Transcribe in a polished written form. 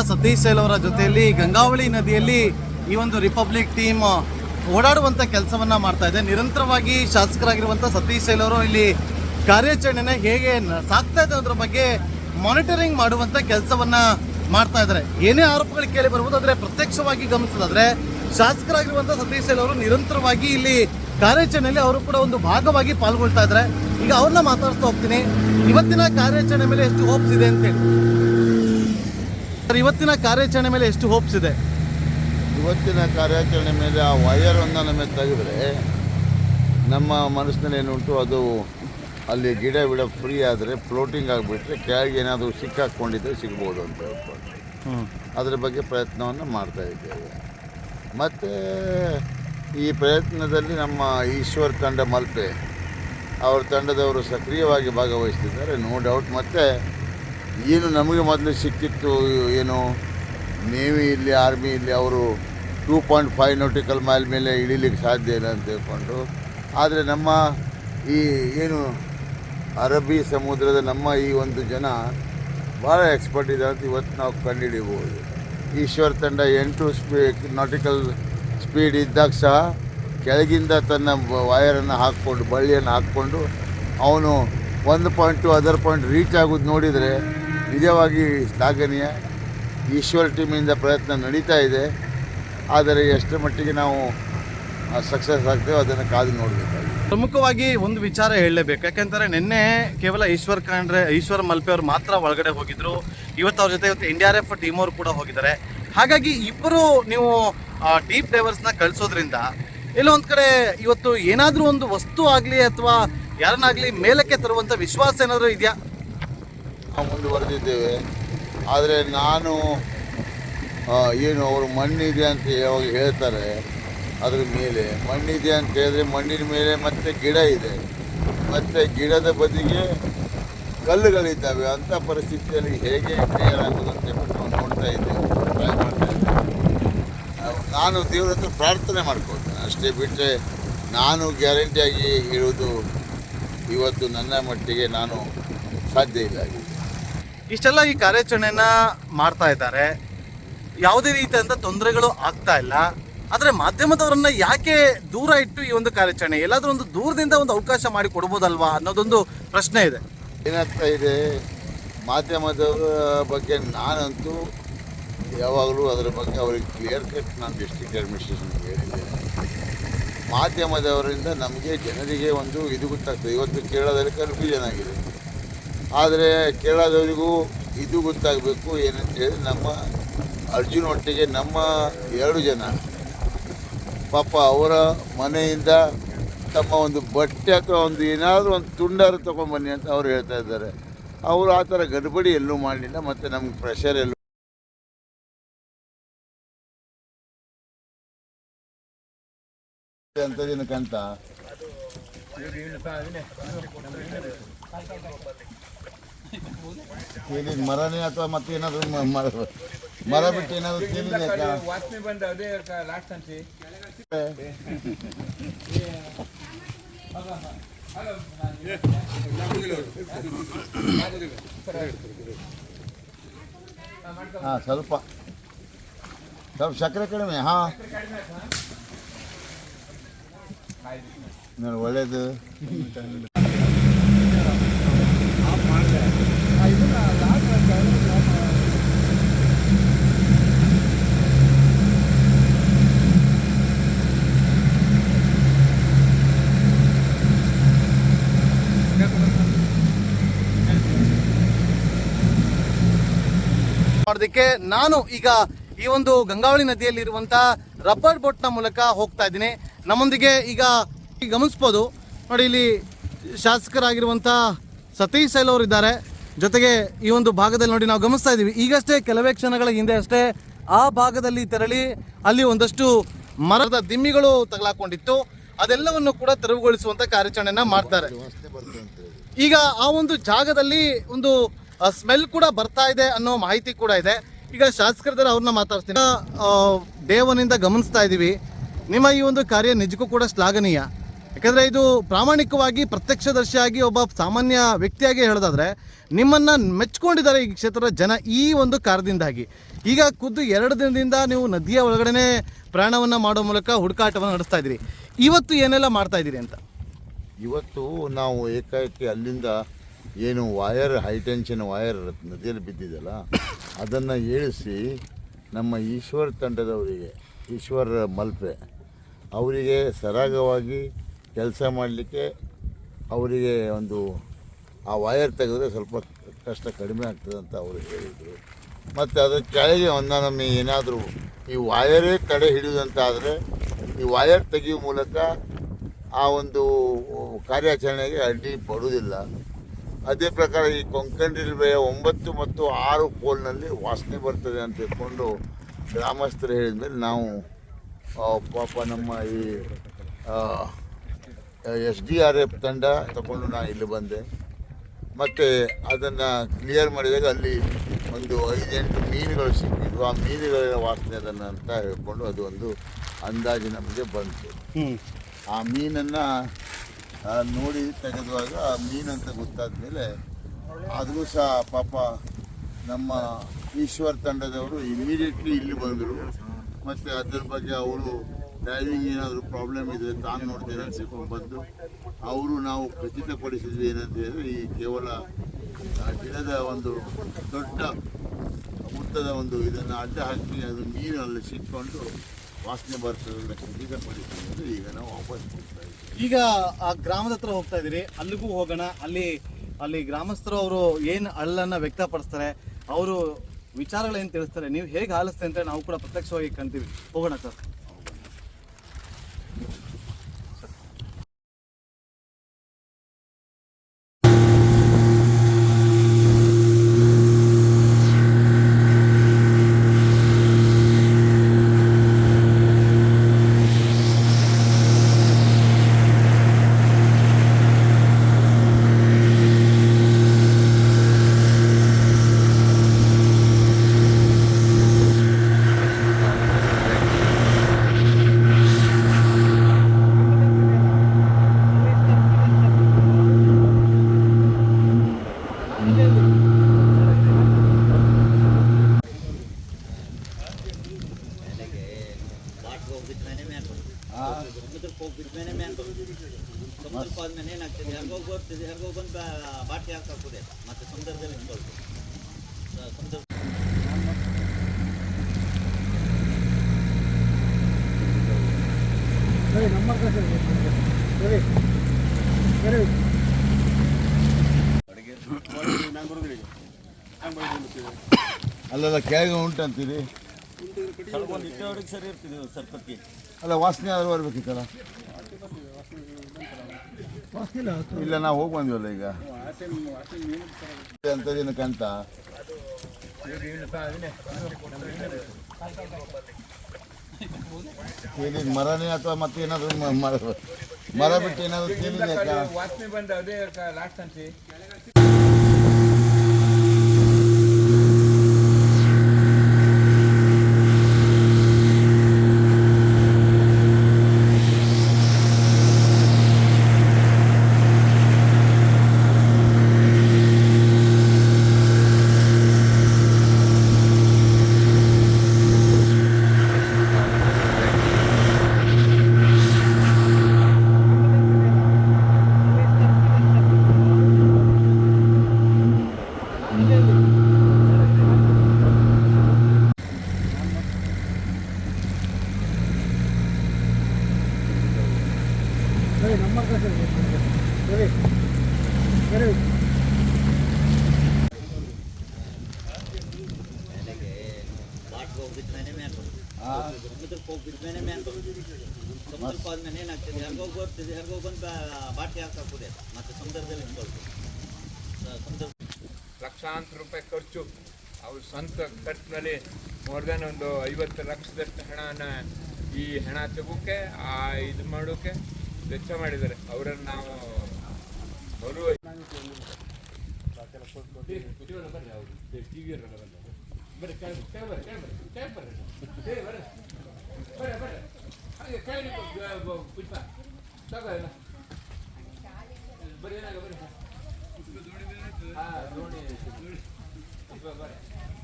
Satish sail ಅವರ ಜೊತೆಯಲ್ಲಿ ಗಂಗಾವಳಿ ನದಿಯಲ್ಲಿ ಈ ಒಂದು ರಿಪಬ್ಲಿಕ್ ಟೀಮ್ ಓಡಾಡುವಂಥ ಕೆಲಸವನ್ನ ಮಾಡ್ತಾ ಇದೆ. ನಿರಂತರವಾಗಿ ಶಾಸಕರಾಗಿರುವಂಥ ಸತೀಶ್ ಸೈಲ್ ಅವರು ಇಲ್ಲಿ ಕಾರ್ಯಾಚರಣೆನ ಹೇಗೆ ಸಾಗ್ತಾ ಇದೆ ಅದರ ಬಗ್ಗೆ ಮಾನಿಟರಿಂಗ್ ಮಾಡುವಂಥ ಕೆಲಸವನ್ನ ಮಾಡ್ತಾ ಇದ್ದಾರೆ. ಏನೇ ಆರೋಪಗಳು ಕೇಳಿ ಬರ್ಬೋದು, ಆದರೆ ಪ್ರತ್ಯಕ್ಷವಾಗಿ ಗಮನಿಸೋದಾದ್ರೆ ಶಾಸಕರಾಗಿರುವಂಥ ಸತೀಶ್ ಸೈಲ್ ಅವರು ನಿರಂತರವಾಗಿ ಇಲ್ಲಿ ಕಾರ್ಯಾಚರಣೆಯಲ್ಲಿ ಅವರು ಕೂಡ ಒಂದು ಭಾಗವಾಗಿ ಪಾಲ್ಗೊಳ್ತಾ ಇದ್ದಾರೆ. ಈಗ ಅವ್ರನ್ನ ಮಾತಾಡ್ತಾ ಹೋಗ್ತೀನಿ. ಇವತ್ತಿನ ಕಾರ್ಯಾಚರಣೆ ಮೇಲೆ ಎಷ್ಟು ಹೋಪ್ಸ್ ಇದೆ ಅಂತೇಳಿ ಸರ್, ಇವತ್ತಿನ ಕಾರ್ಯಾಚರಣೆ ಮೇಲೆ ಎಷ್ಟು ಹೋಪ್ಸ್ ಇದೆ? ಇವತ್ತಿನ ಕಾರ್ಯಾಚರಣೆ ಮೇಲೆ ಆ ವೈರನ್ನು ನಮಗೆ ತೆಗೆದ್ರೆ ನಮ್ಮ ಮನಸ್ಸಿನಲ್ಲಿ ಏನುಂಟು, ಅದು ಅಲ್ಲಿ ಗಿಡ ಫ್ರೀ ಆದರೆ ಫ್ಲೋಟಿಂಗ್ ಆಗಿಬಿಟ್ರೆ ಕೆಳಗೆ ಏನಾದರೂ ಸಿಕ್ಕಾಕ್ಕೊಂಡಿದ್ದರೆ ಸಿಗ್ಬೋದು ಅಂತ ಹೇಳ್ಕೊಂಡು ಅದರ ಬಗ್ಗೆ ಪ್ರಯತ್ನವನ್ನು ಮಾಡ್ತಾ ಇದ್ದೇವೆ. ಮತ್ತು ಈ ಪ್ರಯತ್ನದಲ್ಲಿ ನಮ್ಮ ಈಶ್ವರ್ ತಂಡ ಮಲ್ಪೆ ಅವ್ರ ತಂಡದವರು ಸಕ್ರಿಯವಾಗಿ ಭಾಗವಹಿಸ್ತಿದ್ದಾರೆ, ನೋ ಡೌಟ್. ಮತ್ತು ಏನು ನಮಗೆ ಮೊದಲು ಸಿಕ್ಕಿತ್ತು, ಏನು ನೇವಿ ಇಲ್ಲಿ ಆರ್ಮಿ ಇಲ್ಲಿ ಅವರು 2.5 ನಾಟಿಕಲ್ ಮೈಲ್ ಮೇಲೆ ಇಳಿಲಿಕ್ಕೆ ಸಾಧ್ಯ ಇಲ್ಲ ಅಂತ ಹೇಳ್ಕೊಂಡು, ಆದರೆ ನಮ್ಮ ಈ ಏನು ಅರಬ್ಬಿ ಸಮುದ್ರದ ನಮ್ಮ ಈ ಒಂದು ಜನ ಭಾಳ ಎಕ್ಸ್ಪರ್ಟ್ ಇದ್ದಾರೆ ಅಂತ ಇವತ್ತು ನಾವು ಕಂಡುಹಿಡಿಬೋದು. ಈಶ್ವರ್ ತಂಡ 8 ನಾಟಿಕಲ್ ಸ್ಪೀಡ್ ಇದ್ದಾಗ ಸಹ ಕೆಳಗಿಂದ ತನ್ನ ವೈರನ್ನು ಹಾಕ್ಕೊಂಡು ಬಳ್ಳಿಯನ್ನು ಹಾಕ್ಕೊಂಡು ಅವನು 1.2 ಅದರ್ ಪಾಯಿಂಟ್ ರೀಚ್ ಆಗೋದು ನೋಡಿದರೆ ನಿಜವಾಗಿ ಶ್ಲಾಘನೀಯ. ಈಶ್ವರ್ ಟೀಮಿಂದ ಪ್ರಯತ್ನ ನಡೀತಾ ಇದೆ, ಆದರೆ ಎಷ್ಟರ ಮಟ್ಟಿಗೆ ನಾವು ಸಕ್ಸಸ್ ಆಗ್ತೇವೆ ಅದನ್ನು ಕಾದು ನೋಡಬೇಕಾಗಿದೆ. ಪ್ರಮುಖವಾಗಿ ಒಂದು ವಿಚಾರ ಹೇಳಲೇಬೇಕು, ಯಾಕೆಂದರೆ ನಿನ್ನೆ ಕೇವಲ ಈಶ್ವರ್ ಮಲ್ಪೆ ಅವರು ಮಾತ್ರ ಒಳಗಡೆ ಹೋಗಿದ್ರು. ಇವತ್ತು ಅವ್ರ ಜೊತೆ NDRF ಟೀಮ್ ಅವರು ಕೂಡ ಹೋಗಿದ್ದಾರೆ. ಹಾಗಾಗಿ ಇಬ್ಬರು ನೀವು ಡೀಪ್ ಡೈವರ್ಸ್ನ ಕಳಿಸೋದ್ರಿಂದ ಎಲ್ಲೋ ಒಂದು ಕಡೆ ಇವತ್ತು ಏನಾದರೂ ಒಂದು ವಸ್ತು ಆಗಲಿ ಅಥವಾ ಯಾರನ್ನಾಗಲಿ ಮೇಲಕ್ಕೆ ತರುವಂಥ ವಿಶ್ವಾಸ ಏನಾದರೂ ಇದೆಯಾ? ನಾವು ಮುಂದುವರೆದಿದ್ದೇವೆ, ಆದರೆ ನಾನು ಏನು ಅವರು ಮಣ್ಣಿದೆ ಅಂತ ಯಾವಾಗ ಹೇಳ್ತಾರೆ, ಅದ್ರ ಮೇಲೆ ಮಣ್ಣಿದೆ ಅಂತ ಹೇಳಿದ್ರೆ ಮಣ್ಣಿನ ಮೇಲೆ ಮತ್ತೆ ಗಿಡ ಇದೆ, ಮತ್ತು ಗಿಡದ ಬದಿಗೆ ಕಲ್ಲುಗಳಿದ್ದಾವೆ. ಅಂಥ ಪರಿಸ್ಥಿತಿಯಲ್ಲಿ ಹೇಗೆ ಕ್ಲಿಯರ್ ಆಗೋದು ಅಂತ ಹೇಳ್ಬಿಟ್ಟು ನಾವು ನೋಡ್ತಾ ಇದ್ದೇವೆ, ಟ್ರೈ ಮಾಡ್ತಾ ಇದ್ದೇವೆ. ನಾನು ದೇವ್ರ ಹತ್ರ ಪ್ರಾರ್ಥನೆ ಮಾಡ್ಕೊಳ್ತೇನೆ ಅಷ್ಟೇ, ಬಿಟ್ಟರೆ ನಾನು ಗ್ಯಾರಂಟಿಯಾಗಿ ಹೇಳೋದು ಇವತ್ತು ನನ್ನ ಮಟ್ಟಿಗೆ ನಾನು ಸಾಧ್ಯ ಇಲ್ಲ. ಇಷ್ಟೆಲ್ಲ ಈ ಕಾರ್ಯಾಚರಣೆನ ಮಾಡ್ತಾ ಇದ್ದಾರೆ, ಯಾವುದೇ ರೀತಿಯಾದಂಥ ತೊಂದರೆಗಳು ಆಗ್ತಾ ಇಲ್ಲ. ಆದರೆ ಮಾಧ್ಯಮದವರನ್ನ ಯಾಕೆ ದೂರ ಇಟ್ಟು ಈ ಒಂದು ಕಾರ್ಯಾಚರಣೆ ಎಲ್ಲಾದರೂ ಒಂದು ದೂರದಿಂದ ಒಂದು ಅವಕಾಶ ಮಾಡಿ ಕೊಡ್ಬೋದಲ್ವಾ ಅನ್ನೋದೊಂದು ಪ್ರಶ್ನೆ ಇದೆ. ಏನಾಗ್ತಾ ಇದೆ, ಮಾಧ್ಯಮದವರ ಬಗ್ಗೆ ನಾನಂತೂ ಯಾವಾಗಲೂ ಅದರ ಬಗ್ಗೆ ಅವ್ರಿಗೆ ಕ್ಲಿಯರ್ ಕಟ್ ನಾನು ಡಿಸ್ಟ್ರಿಕ್ಟ್ ಅಡ್ಮಿನಿಸ್ಟ್ರೇಷನ್ಗೆ ಹೇಳಿದ್ದೇನೆ. ಮಾಧ್ಯಮದವರಿಂದ ನಮಗೆ ಜನರಿಗೆ ಒಂದು ಇದು ಗೊತ್ತಾಗ್ತದೆ. ಇವತ್ತು ಕೇರಳದಲ್ಲಿ ಕನ್ಫ್ಯೂಷನ್ ಆಗಿದೆ, ಆದರೆ ಕೇರಳದವರಿಗೂ ಇದು ಗೊತ್ತಾಗಬೇಕು. ಏನಂತ ಹೇಳಿದ್ರೆ ನಮ್ಮ ಅರ್ಜುನ್ ಒಟ್ಟಿಗೆ ನಮ್ಮ 2 ಜನ ಪಾಪ ಅವರ ಮನೆಯಿಂದ ತಮ್ಮ ಒಂದು ಬಟ್ಟೆ ಅಥವಾ ಒಂದು ಏನಾದರೂ ಒಂದು ತುಂಡಾರು ತೊಗೊಂಡ್ಬನ್ನಿ ಅಂತ ಅವ್ರು ಹೇಳ್ತಾ ಇದ್ದಾರೆ. ಅವರು ಆ ಥರ ಗಡ್ಬಡಿ ಎಲ್ಲೂ ಮಾಡಲಿಲ್ಲ, ಮತ್ತು ನಮ್ಗೆ ಪ್ರೆಷರ್ ಎಲ್ಲೂ ಅಂತದಿನಕ್ಕಂತ ಕೇಳಿದ ಮರನೇ ಅಥವಾ ಮತ್ತೇನಾದರೂ ಮರ ಬಿಟ್ಟು ಏನಾದರೂ ಕೇಳಿದೆ ಹಾಂ ಸ್ವಲ್ಪ ಸಕ್ಕರೆ ಕಡಿಮೆ. ಹಾಂ ನೋಡಿ ಒಳ್ಳೇದು. ಮಾಡೋದಕ್ಕೆ ನಾನು ಈಗ ಈ ಒಂದು ಗಂಗಾವಳಿ ನದಿಯಲ್ಲಿ ಇರುವಂತ ರಬ್ಬರ್ ಬೋಟ್ ನ ಮೂಲಕ ಹೋಗ್ತಾ ಇದ್ದೀನಿ. ನಮ್ಮೊಂದಿಗೆ ಈಗ ಗಮನಿಸ್ಬೋದು ನೋಡಿ, ಇಲ್ಲಿ ಶಾಸಕರಾಗಿರುವಂತ ಸತೀಶ್ ಸೈಲ್ ಅವರು ಇದ್ದಾರೆ. ಜೊತೆಗೆ ಈ ಒಂದು ಭಾಗದಲ್ಲಿ ನೋಡಿ ನಾವು ಗಮನಿಸ್ತಾ ಇದ್ದೀವಿ, ಈಗಷ್ಟೇ ಕೆಲವೇ ಕ್ಷಣಗಳ ಹಿಂದೆ ಅಷ್ಟೇ ಆ ಭಾಗದಲ್ಲಿ ತೆರಳಿ ಅಲ್ಲಿ ಒಂದಷ್ಟು ಮರದ ದಿಮ್ಮಿಗಳು ತಗಲಾಕೊಂಡಿತ್ತು, ಅದೆಲ್ಲವನ್ನು ಕೂಡ ತೆರವುಗೊಳಿಸುವಂತ ಕಾರ್ಯಾಚರಣೆಯನ್ನ ಮಾಡ್ತಾರೆ. ಈಗ ಆ ಒಂದು ಜಾಗದಲ್ಲಿ ಒಂದು ಸ್ಮೆಲ್ ಕೂಡ ಬರ್ತಾ ಇದೆ ಅನ್ನೋ ಮಾಹಿತಿ ಕೂಡ ಇದೆ. ಈಗ ಶಾಸಕರಿದ್ದಾರೆ, ಅವ್ರನ್ನ ಮಾತಾಡ್ತೀನಿ. ಡೇ 1 ಇಂದ ಗಮನಿಸ್ತಾ ಇದ್ದೀವಿ, ನಿಮ್ಮ ಈ ಒಂದು ಕಾರ್ಯ ನಿಜಕ್ಕೂ ಕೂಡ ಶ್ಲಾಘನೀಯ. ಯಾಕಂದರೆ ಇದು ಪ್ರಾಮಾಣಿಕವಾಗಿ ಪ್ರತ್ಯಕ್ಷದರ್ಶಿಯಾಗಿ ಒಬ್ಬ ಸಾಮಾನ್ಯ ವ್ಯಕ್ತಿಯಾಗಿ ಹೇಳೋದಾದರೆ ನಿಮ್ಮನ್ನು ಮೆಚ್ಕೊಂಡಿದ್ದಾರೆ ಈ ಕ್ಷೇತ್ರದ ಜನ ಈ ಒಂದು ಕಾರ್ಯದಿಂದಾಗಿ. ಈಗ ಖುದ್ದು 2 ದಿನದಿಂದ ನೀವು ನದಿಯ ಒಳಗಡೆ ಪ್ರಯಾಣವನ್ನು ಮಾಡೋ ಮೂಲಕ ಹುಡುಕಾಟವನ್ನು ನಡೆಸ್ತಾ ಇದ್ದೀರಿ. ಇವತ್ತು ಏನೆಲ್ಲ ಮಾಡ್ತಾ ಇದ್ದೀರಿ ಅಂತ? ಇವತ್ತು ನಾವು ಏಕಾಏಕಿ ಅಲ್ಲಿಂದ ಏನು ವಯರ್ ಹೈಟೆನ್ಷನ್ ವಯರ್ ನದಿಯಲ್ಲಿ ಬಿದ್ದಿದೆಯಲ್ಲ ಅದನ್ನು ಏಳಿಸಿ ನಮ್ಮ ಈಶ್ವರ್ ತಂಡದವರಿಗೆ, ಈಶ್ವರ್ ಮಲ್ಪೆ ಅವರಿಗೆ ಸರಾಗವಾಗಿ ಕೆಲಸ ಮಾಡಲಿಕ್ಕೆ ಅವರಿಗೆ ಒಂದು ಆ ವಯರ್ ತೆಗೆದ್ರೆ ಸ್ವಲ್ಪ ಕಷ್ಟ ಕಡಿಮೆ ಆಗ್ತದೆ ಅಂತ ಅವರು ಹೇಳಿದರು. ಮತ್ತು ಅದರ ಕೆಳಗೆ ಒಂದೊಮ್ಮೆ ಏನಾದರೂ ಈ ವಯರೇ ತಡೆ ಹಿಡಿಯುವಂತಾದರೆ ಈ ವಯರ್ ತೆಗೆಯುವ ಮೂಲಕ ಆ ಒಂದು ಕಾರ್ಯಾಚರಣೆಗೆ ಅಡ್ಡಿ ಪಡುವುದಿಲ್ಲ. ಅದೇ ಪ್ರಕಾರ ಈ ಕೊಂಕಣ್ ರೈಲ್ವೆಯ 9 ಮತ್ತು 6 ಪೋಲ್ನಲ್ಲಿ ವಾಸನೆ ಬರ್ತದೆ ಅಂತ ತಿಳ್ಕೊಂಡು ಗ್ರಾಮಸ್ಥರು ಹೇಳಿದ ಮೇಲೆ ನಾವು ಪಾಪ ನಮ್ಮ ಈ SDRF ತಂಡ ತಗೊಂಡು ನಾನು ಇಲ್ಲಿ ಬಂದೆ. ಮತ್ತು ಅದನ್ನು ಕ್ಲಿಯರ್ ಮಾಡಿದಾಗ ಅಲ್ಲಿ ಒಂದು 5-8 ಮೀನುಗಳು ಸಿಕ್ಕಿದ್ವು. ಆ ಮೀನುಗಳ ವಾಸನೆ ಅದನ್ನು ಅಂತ ಹೇಳ್ಕೊಂಡು ಅದು ಒಂದು ಅಂದಾಜು ನಮಗೆ ಬಂತು. ಆ ಮೀನನ್ನು ನೋಡಿ ತೆಗೆದುವಾಗ ಆ ಮೀನು ಅಂತ ಗೊತ್ತಾದ ಮೇಲೆ ಆದರೂ ಸಹ ಪಾಪ ನಮ್ಮ ಈಶ್ವರ್ ತಂಡದವರು ಇಮಿಡಿಯೇಟ್ಲಿ ಇಲ್ಲಿ ಬಂದರು. ಮತ್ತು ಅದ್ರ ಬಗ್ಗೆ ಅವರು ಡ್ರೈವಿಂಗ್ ಏನಾದರೂ ಪ್ರಾಬ್ಲಮ್ ಇದ್ದರೆ ತಾನು ನೋಡ್ತೇನೆ ಅಂತ ಸಿಕ್ಕೊಂಡು ಬಂದು ಅವರು ನಾವು ಖಚಿತಪಡಿಸಿದ್ವಿ ಏನಂತ ಹೇಳಿದ್ರೆ ಈ ಕೇವಲ ಗಿಡದ ಒಂದು ದೊಡ್ಡ ಉದ್ದದ ಒಂದು ಇದನ್ನು ಅಡ್ಡ ಹಾಕಿ ಅದು ನೀರಲ್ಲಿ ಸಿಕ್ಕೊಂಡು ವಾಸನೆ ಬರ್ತದೆ ಖಚಿತಪಡಿಸಿದ್ರೆ ಈಗ ನಾವು ವಾಪಸ್ ಹೋಗ್ತಾ ಇದ್ದೀವಿ. ಈಗ ಆ ಗ್ರಾಮದ ಹತ್ರ ಹೋಗ್ತಾ ಇದ್ದೀರಿ, ಅಲ್ಲಿಗೂ ಹೋಗೋಣ. ಅಲ್ಲಿ ಗ್ರಾಮಸ್ಥರು ಅವರು ಏನು ಅಳ್ಳನ್ನು ವ್ಯಕ್ತಪಡಿಸ್ತಾರೆ, ಅವರು ವಿಚಾರಗಳೇನು ತಿಳಿಸ್ತಾರೆ, ನೀವು ಹೇಗೆ ಆಲಿಸ್ತಾರೆ ಅಂತ ನಾವು ಕೂಡ ಪ್ರತ್ಯಕ್ಷವಾಗಿ ಕಾಣ್ತೀವಿ. ಹೋಗೋಣ ಸರ್. ಅಲ್ಲೆಲ್ಲ ಕೆಳಗೆ ಉಂಟಂತೀರಿ? ಅಲ್ಲ ವಾಸನೆ ಆದರೂ ಬರ್ಬೇಕಿತ್ತಲ್ಲ. ಇಲ್ಲ ನಾವು ಹೋಗಿ ಬಂದ್ವಲ್ಲ ಈಗ ಅಂಥದ್ದೇನು ಕಂತ ಮರನೇ ಅಥವಾ ಮತ್ತೆ ಏನಾದರೂ ಮರ ಬಿಟ್ಟು ಏನಾದರೂ ಕೇಳಿದೆ ವಾಸನೆ ಬಂದ ಅದೇ ಲಾಸ್ಟ್ ಅಂತ ಲಕ್ಷಾಂತರ ರೂಪಾಯಿ ಖರ್ಚು. ಅವ್ರ ಸ್ವಂತ ಖರ್ಚಿನಲ್ಲಿ ಮೋರ್ ದೆನ್ ಒಂದು 50 ಲಕ್ಷದಷ್ಟು ಹಣನ ಈ ಹಣ ತೆಗೋಕೆ ಇದು ಮಾಡೋಕೆ ವೆಚ್ಚ ಮಾಡಿದ್ದಾರೆ. ಅವರನ್ನು ನಾವು ಬರುವ ಪುಷ್ಪ ಬರ್ರಿ ಬರ್ರಿ. ಹಾ ನೋಡಿ ಬರ್ರಿ.